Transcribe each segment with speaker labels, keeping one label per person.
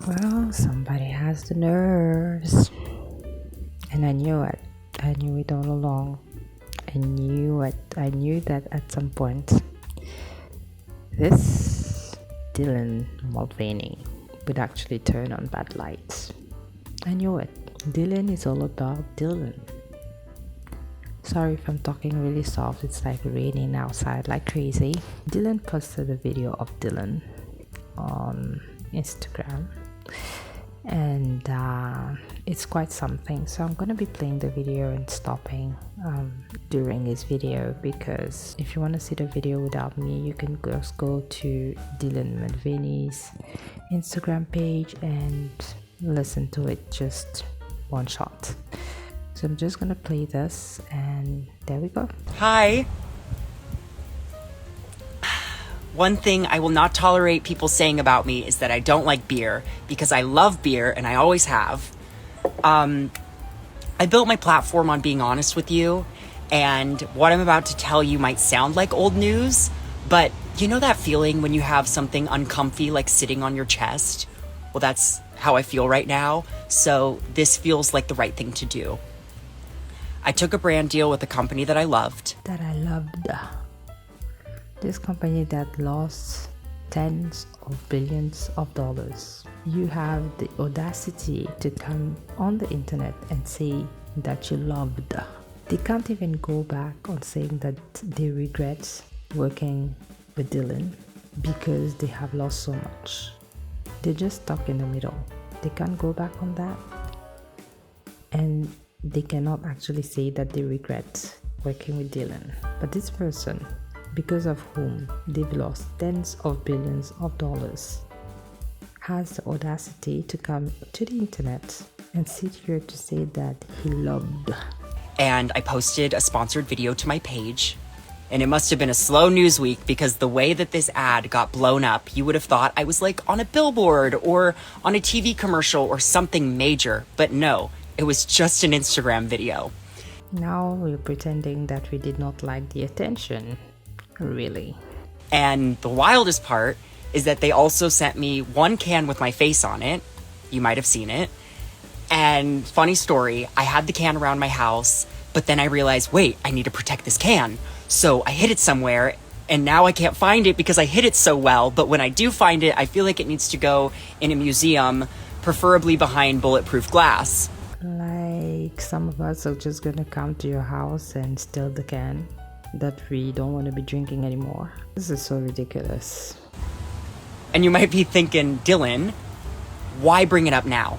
Speaker 1: Well, somebody has the nerves. And I knew it. I knew it all along. I knew it. I knew that at some point, this Dylan Mulvaney would actually turn on Budlight. I knew it. Dylan is all about Dylan. Sorry if I'm talking really soft, it's like raining outside like crazy. Dylan posted a video of Dylan on Instagram, and it's quite something. So I'm gonna be playing the video and stopping during his video, because if you want to see the video without me, you can just go to Dylan Mulvaney's Instagram page and listen to it just one shot. So I'm just gonna play this, and there we go.
Speaker 2: Hi. One thing I will not tolerate people saying about me is that I don't like beer, because I love beer and I always have. I built my platform on being honest with you, and what I'm about to tell you might sound like old news, but you know that feeling when you have something uncomfy like sitting on your chest? Well, that's how I feel right now, so this feels like the right thing to do. I took a brand deal with a company that I loved.
Speaker 1: This company that lost tens of billions of dollars. You have the audacity to come on the internet and say that you loved. They can't even go back on saying that they regret working with Dylan because they have lost so much. They're just stuck in the middle. They can't go back on that. And they cannot actually say that they regret working with Dylan. But this person, because of whom they've lost tens of billions of dollars, has the audacity to come to the internet and sit here to say that he loved.
Speaker 2: And I posted a sponsored video to my page. And it must have been a slow news week, because the way that this ad got blown up, you would have thought I was like on a billboard or on a TV commercial or something major. But no, it was just an Instagram video.
Speaker 1: Now we're pretending that we did not like the attention. Really.
Speaker 2: And the wildest part is that they also sent me one can with my face on it. You might have seen it. And funny story, I had the can around my house, but then I realized, wait, I need to protect this can. So I hid it somewhere, and now I can't find it because I hid it so well. But when I do find it, I feel like it needs to go in a museum, preferably behind bulletproof glass.
Speaker 1: Like some of us are just gonna come to your house and steal the can that we don't want to be drinking anymore. This is so ridiculous.
Speaker 2: And you might be thinking, Dylan, why bring it up now?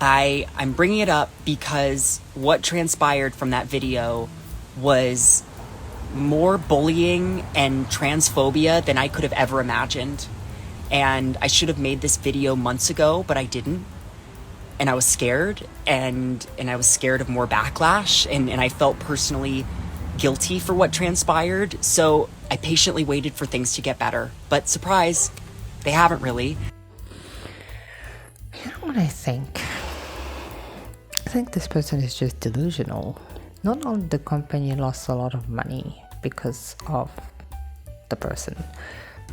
Speaker 2: I'm bringing it up because what transpired from that video was more bullying and transphobia than I could have ever imagined. And I should have made this video months ago, but I didn't. And I was scared, and I was scared of more backlash, and I felt personally guilty for what transpired. So I patiently waited for things to get better. But surprise, they haven't really.
Speaker 1: You know what I think? I think this person is just delusional. Not only the company lost a lot of money because of the person,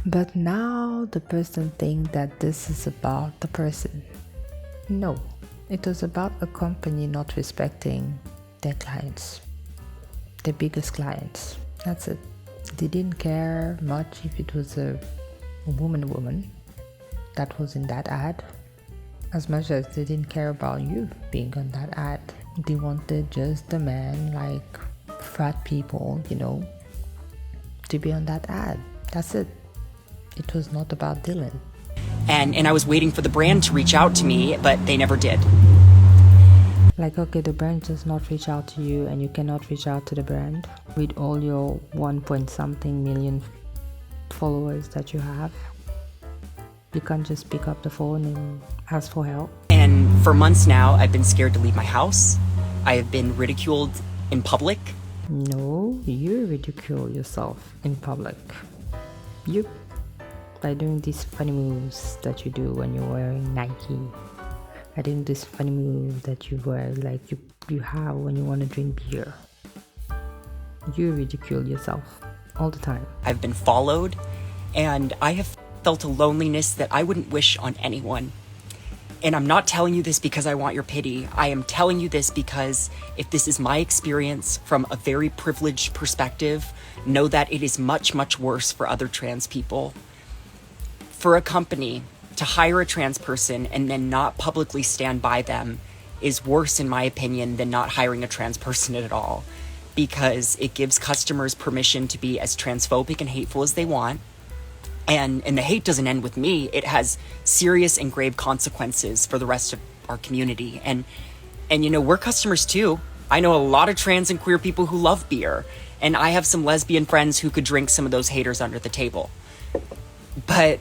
Speaker 1: but now the person thinks that this is about the person. No, it was about a company not respecting their clients, their biggest clients. That's it. They didn't care much if it was a woman that was in that ad, as much as they didn't care about you being on that ad. They wanted just a man like frat people, to be on that ad. That's it. It was not about Dylan.
Speaker 2: And I was waiting for the brand to reach out to me, but they never did.
Speaker 1: Like, okay, the brand does not reach out to you, and you cannot reach out to the brand with all your 1-point-something million followers that you have. You can't just pick up the phone and ask for help.
Speaker 2: And for months now, I've been scared to leave my house. I have been ridiculed in public.
Speaker 1: No, you ridicule yourself in public. You, by doing these funny moves that you do when you're wearing Nike. By doing this funny move that you wear, like you have when you want to drink beer. You ridicule yourself all the time.
Speaker 2: I've been followed, and I have felt a loneliness that I wouldn't wish on anyone. And I'm not telling you this because I want your pity. I am telling you this because if this is my experience from a very privileged perspective, know that it is much, much worse for other trans people. For a company to hire a trans person and then not publicly stand by them is worse, in my opinion, than not hiring a trans person at all, because it gives customers permission to be as transphobic and hateful as they want. And the hate doesn't end with me. It has serious and grave consequences for the rest of our community. And you know, we're customers too. I know a lot of trans and queer people who love beer, and I have some lesbian friends who could drink some of those haters under the table. But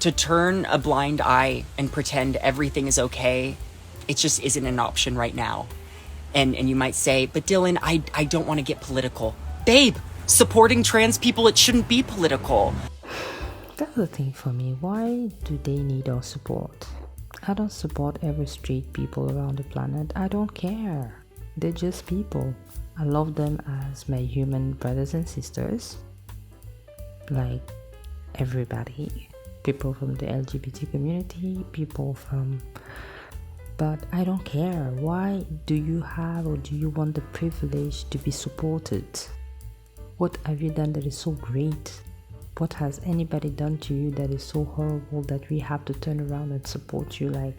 Speaker 2: to turn a blind eye and pretend everything is okay, it just isn't an option right now. And you might say, but Dylan, I don't want to get political. Babe, supporting trans people, it shouldn't be political.
Speaker 1: That's the thing for me. Why do they need our support? I don't support every straight people around the planet. I don't care. They're just people. I love them as my human brothers and sisters. Like everybody. People from the LGBT community, people from... But I don't care. Why do you have or do you want the privilege to be supported? What have you done that is so great? What has anybody done to you that is so horrible that we have to turn around and support you like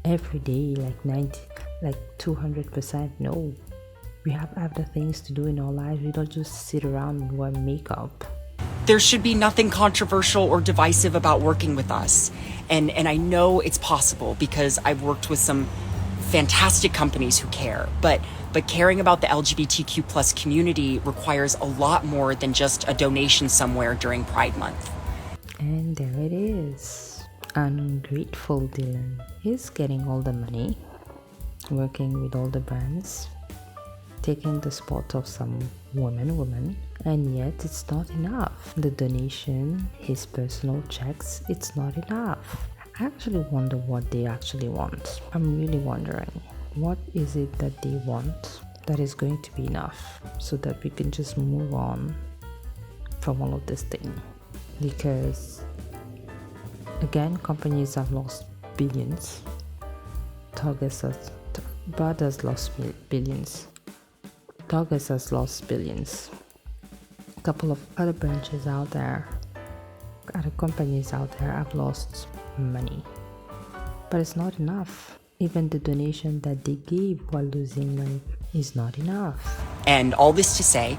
Speaker 1: every day, like 200%? No. We have other things to do in our lives. We don't just sit around and wear makeup.
Speaker 2: There should be nothing controversial or divisive about working with us. And I know it's possible because I've worked with some fantastic companies who care, but caring about the LGBTQ plus community requires a lot more than just a donation somewhere during Pride Month.
Speaker 1: And there it is. Ungrateful Dylan. He's getting all the money, working with all the brands, taking the spot of some woman, and yet it's not enough. The donation, his personal checks, it's not enough. I actually wonder what they actually want. I'm really wondering, what is it that they want that is going to be enough so that we can just move on from all of this thing? Because again, companies have lost billions. Bud has lost billions. Target has lost billions. A couple of other branches out there, other companies out there have lost money. But it's not enough. Even the donation that they gave while losing money is not enough.
Speaker 2: And all this to say,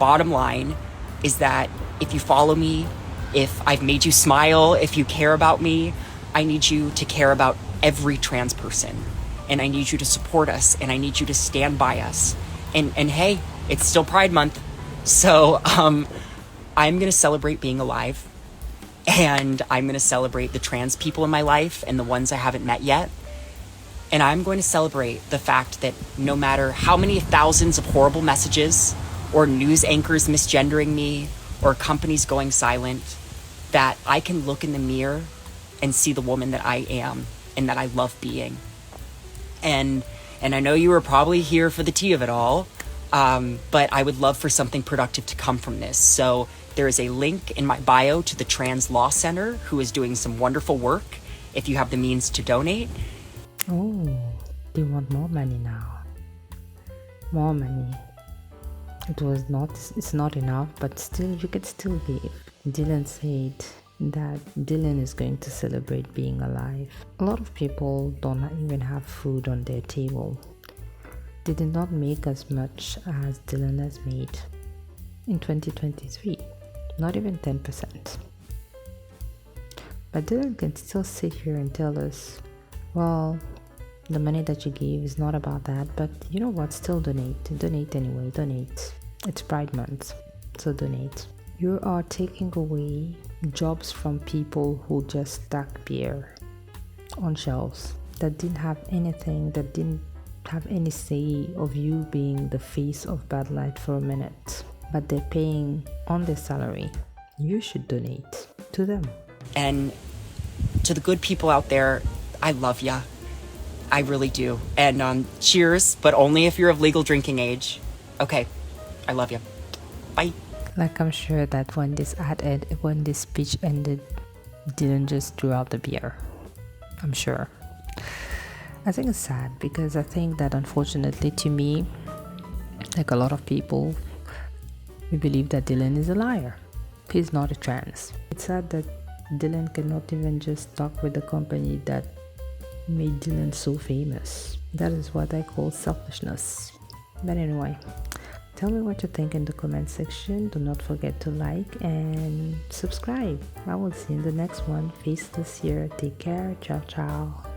Speaker 2: bottom line is that if you follow me, if I've made you smile, if you care about me, I need you to care about every trans person. And I need you to support us, and I need you to stand by us. And hey, it's still Pride Month. So I'm going to celebrate being alive. And I'm going to celebrate the trans people in my life and the ones I haven't met yet. And I'm going to celebrate the fact that no matter how many thousands of horrible messages or news anchors misgendering me or companies going silent, that I can look in the mirror and see the woman that I am and that I love being. And I know you were probably here for the tea of it all, but I would love for something productive to come from this. So there is a link in my bio to the Trans Law Center, who is doing some wonderful work if you have the means to donate.
Speaker 1: Oh, they want more money now. More money. It's not enough, but still, you could still give. Dylan said that Dylan is going to celebrate being alive. A lot of people don't even have food on their table. They did not make as much as Dylan has made in 2023. Not even 10%. But Dylan can still sit here and tell us, well, the money that you gave is not about that, but you know what, still donate. Donate anyway, donate. It's Pride Month, so donate. You are taking away jobs from people who just stack beer on shelves, that didn't have anything, that didn't have any say of you being the face of Budlight for a minute, but they're paying on their salary. You should donate to them.
Speaker 2: And to the good people out there, I love ya. I really do. And cheers, but only if you're of legal drinking age. Okay, I love you. Bye.
Speaker 1: Like, I'm sure that when this speech ended, Dylan just threw out the beer. I'm sure. I think it's sad because I think that unfortunately to me, like a lot of people, we believe that Dylan is a liar. He's not a trans. It's sad that Dylan cannot even just talk with the company that made Dylan so famous. That is what I call selfishness. But anyway, tell me what you think in the comment section. Do not forget to like and subscribe. I will see you in the next one. Faceless here. Take care. Ciao, ciao.